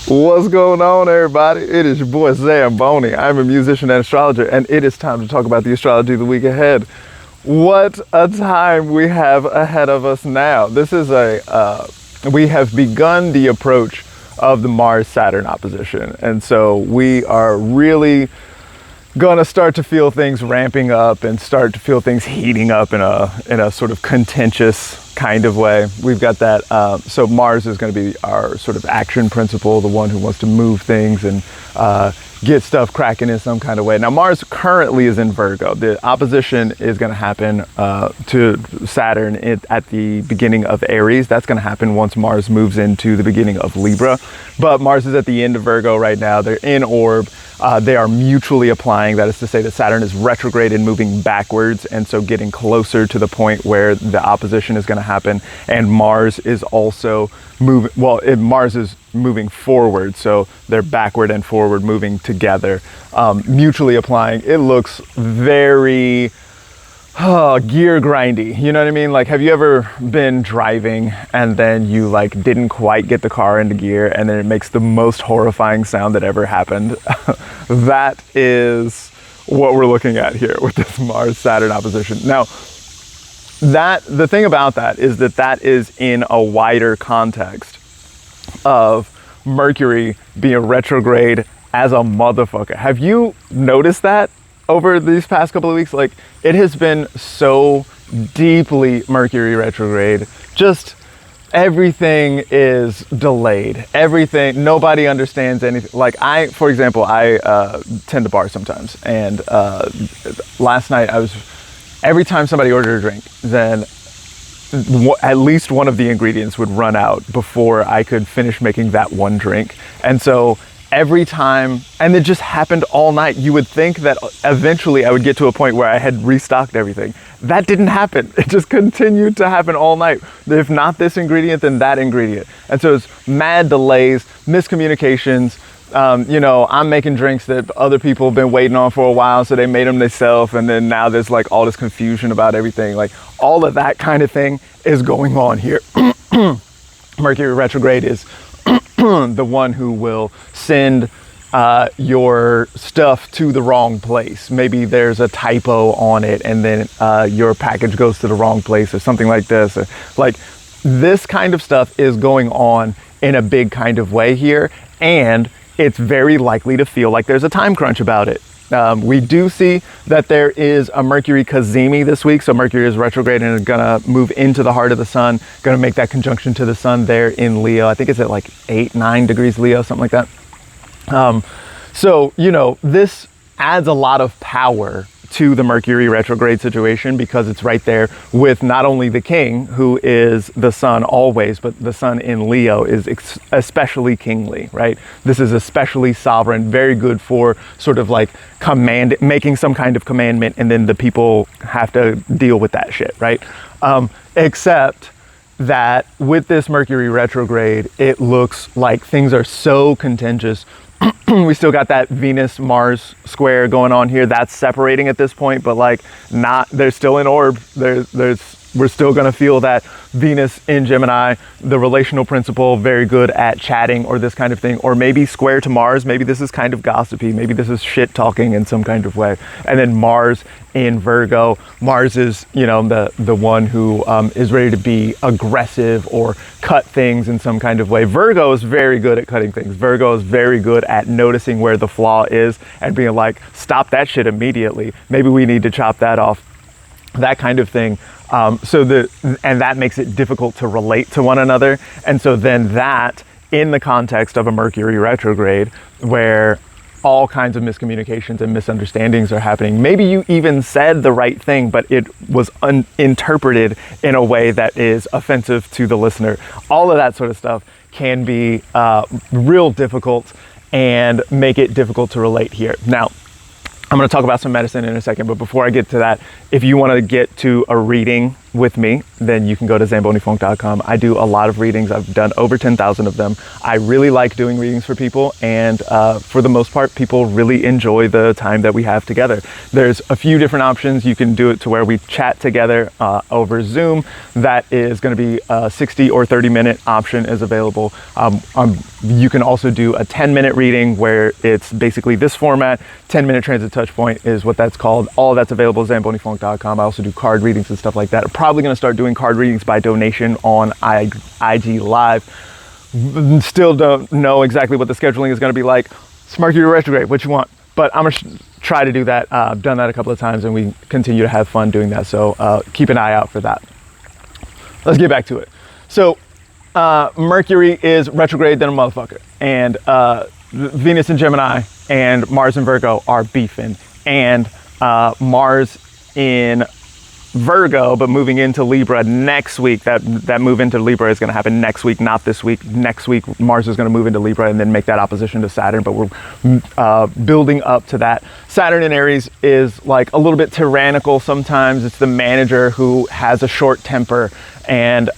What's going on, everybody? It is your boy Zamboni. I'm a musician and astrologer, and it is time to talk about the astrology of the week ahead. What a time we have ahead of us now. This is we have begun the approach of the Mars-Saturn opposition, and so we are really gonna start to feel things ramping up and start to feel things heating up in a sort of contentious kind of way. We've got that, so Mars is gonna be our sort of action principle, the one who wants to move things and get stuff cracking in some kind of way. Now Mars currently is in Virgo. The opposition is gonna happen to Saturn at the beginning of Aries. That's gonna happen once Mars moves into the beginning of Libra. But Mars is at the end of Virgo right now. They're in orb. They are mutually applying. That is to say that Saturn is retrograde and moving backwards, and so getting closer to the point where the opposition is going to happen. And Mars is also moving, Mars is moving forward, so they're backward and forward moving together, mutually applying. It looks very gear grindy, you know what I mean? Like, have you ever been driving and then you like didn't quite get the car into gear and then it makes the most horrifying sound that ever happened? That is what we're looking at here with this Mars-Saturn opposition. Now, the thing about that is that is in a wider context of Mercury being retrograde as a motherfucker. Have you noticed that over these past couple of weeks? Like, it has been so deeply Mercury retrograde. Just everything is delayed. Everything, nobody understands anything. Like, for example, I tend to bar sometimes, and last night every time somebody ordered a drink, then at least one of the ingredients would run out before I could finish making that one drink. And so every time, and it just happened all night. You would think that eventually I would get to a point where I had restocked everything. That didn't happen. It just continued to happen all night. If not this ingredient, then that ingredient. And so it's mad delays, miscommunications. I'm making drinks that other people have been waiting on for a while, so they made them themselves, and then now there's like all this confusion about everything. Like, all of that kind of thing is going on here. Mercury retrograde is the one who will send your stuff to the wrong place. Maybe there's a typo on it and then your package goes to the wrong place or something like this. Like, this kind of stuff is going on in a big kind of way here, and it's very likely to feel like there's a time crunch about it. We do see that there is a Mercury cazimi this week. So Mercury is retrograde and is gonna move into the heart of the sun, gonna make that conjunction to the sun there in Leo. I think it's at like 8-9 degrees Leo, something like that. So, this adds a lot of power to the Mercury retrograde situation because it's right there with not only the king, who is the sun always, but the sun in Leo is especially kingly, right? This is especially sovereign, very good for sort of like making some kind of commandment, and then the people have to deal with that shit, right? Except that with this Mercury retrograde, it looks like things are so contentious. We still got that Venus-Mars square going on here. That's separating at this point, but like they're still in orb. We're still gonna feel that Venus in Gemini, the relational principle, very good at chatting or this kind of thing, or maybe square to Mars. Maybe this is kind of gossipy. Maybe this is shit talking in some kind of way. And then Mars in Virgo. Mars is, the one who is ready to be aggressive or cut things in some kind of way. Virgo is very good at cutting things. Virgo is very good at noticing where the flaw is and being like, stop that shit immediately. Maybe we need to chop that off. That kind of thing. And that makes it difficult to relate to one another. And so then that, in the context of a Mercury retrograde, where all kinds of miscommunications and misunderstandings are happening. Maybe you even said the right thing, but it was interpreted in a way that is offensive to the listener. All of that sort of stuff can be real difficult and make it difficult to relate here. Now, I'm going to talk about some medicine in a second, but before I get to that, if you want to get to a reading with me, then you can go to zambonifunk.com. I do a lot of readings. I've done over 10,000 of them. I really like doing readings for people, and for the most part, people really enjoy the time that we have together. There's a few different options. You can do it to where we chat together over Zoom. That is going to be a 60 or 30-minute option is available. You can also do a 10-minute reading where it's basically this format. 10-minute transit touch point is what that's called. All of that's available at zambonifunk.com. I also do card readings and stuff like that. I'm probably going to start doing card readings by donation on IG Live. Still don't know exactly what the scheduling is going to be like. It's Mercury retrograde, what you want? But I'm going to try to do that. I've done that a couple of times, and we continue to have fun doing that. So keep an eye out for that. Let's get back to it. So Mercury is retrograde than a motherfucker. And Venus in Gemini and Mars in Virgo are beefing. And Mars in Virgo, but moving into Libra next week. That move into Libra is going to happen next week, not this week. Next week, Mars is going to move into Libra and then make that opposition to Saturn, but we're building up to that. Saturn in Aries is like a little bit tyrannical sometimes. It's the manager who has a short temper, and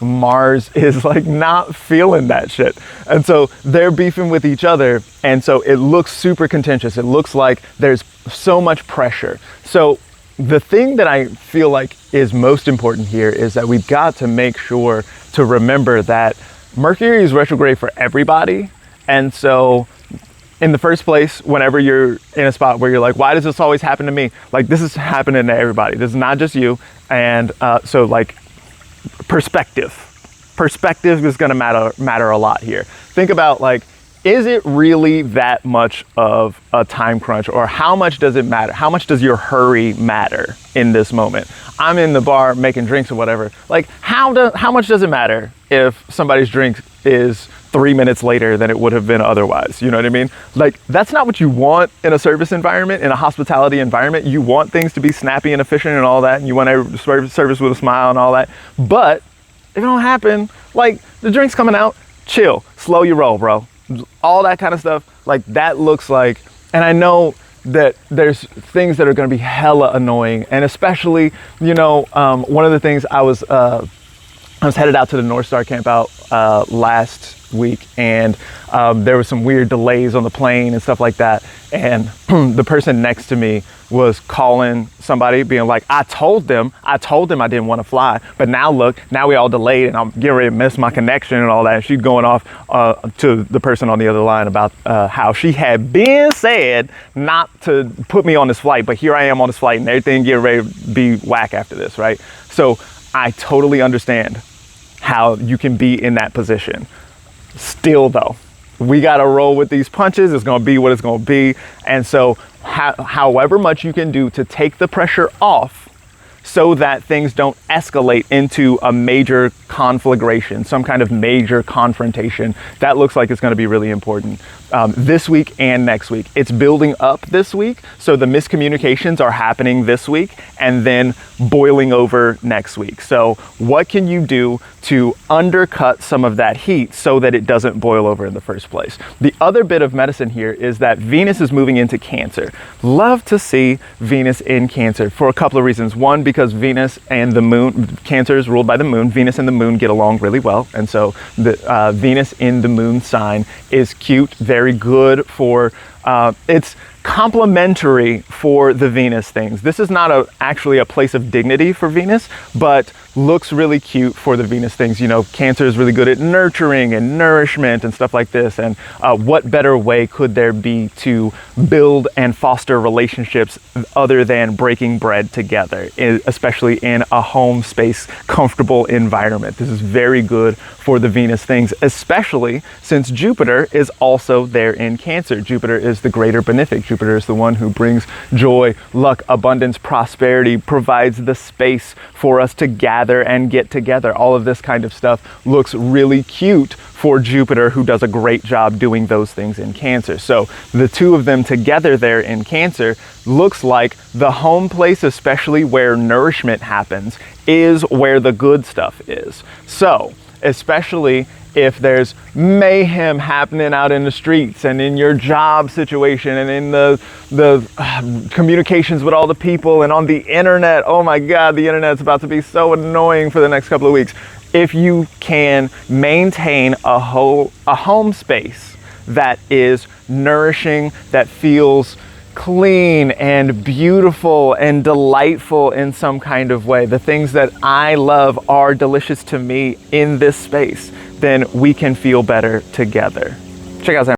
Mars is like not feeling that shit. And so they're beefing with each other, and so it looks super contentious. It looks like there's so much pressure. So the thing that I feel like is most important here is that we've got to make sure to remember that Mercury is retrograde for everybody. And so in the first place, whenever you're in a spot where you're like, why does this always happen to me? Like, this is happening to everybody. This is not just you. And so like perspective is going to matter a lot here. Think about, like, is it really that much of a time crunch, or how much does it matter? How much does your hurry matter in this moment? I'm in the bar making drinks or whatever. Like, how much does it matter if somebody's drink is 3 minutes later than it would have been otherwise? You know what I mean? Like, that's not what you want in a service environment, in a hospitality environment. You want things to be snappy and efficient and all that, and you want to service with a smile and all that. But if it don't happen, like, the drink's coming out, chill, slow your roll, bro. All that kind of stuff, like, that looks like, and I know that there's things that are going to be hella annoying, and especially, you know, one of the things I was headed out to the North Star camp out last week, and there was some weird delays on the plane and stuff like that, and the person next to me was calling somebody, being like, I told them I didn't want to fly, but now look, now we all delayed and I'm getting ready to miss my connection and all that. And she's going off to the person on the other line about how she had been said not to put me on this flight, but here I am on this flight and everything getting ready to be whack after this, right? So I totally understand how you can be in that position. Still though, we got to roll with these punches. It's going to be what it's going to be. And so however much you can do to take the pressure off so that things don't escalate into a major conflagration, some kind of major confrontation, that looks like it's going to be really important this week and next week. It's building up this week, so the miscommunications are happening this week and then boiling over next week. So what can you do to undercut some of that heat so that it doesn't boil over in the first place? The other bit of medicine here is that Venus is moving into Cancer. Love to see Venus in Cancer for a couple of reasons. One, because Venus and the moon, Cancer is ruled by the moon. Venus and the moon get along really well. And so the Venus in the moon sign is cute, very good for, it's complementary for the Venus things. This is not actually a place of dignity for Venus, but looks really cute for the Venus things. You know, Cancer is really good at nurturing and nourishment and stuff like this. And what better way could there be to build and foster relationships other than breaking bread together, especially in a home space, comfortable environment? This is very good for the Venus things, especially since Jupiter is also there in Cancer. Jupiter is the greater benefic. Jupiter is the one who brings joy, luck, abundance, prosperity, provides the space for us to gather and get together. All of this kind of stuff looks really cute for Jupiter, who does a great job doing those things in Cancer. So the two of them together there in Cancer looks like the home place, especially where nourishment happens, is where the good stuff is. So especially if there's mayhem happening out in the streets and in your job situation and in the communications with all the people and on the internet, oh my God, the internet's about to be so annoying for the next couple of weeks. If you can maintain a home space that is nourishing, that feels clean and beautiful and delightful in some kind of way, the things that I love are delicious to me in this space, then we can feel better together. Check out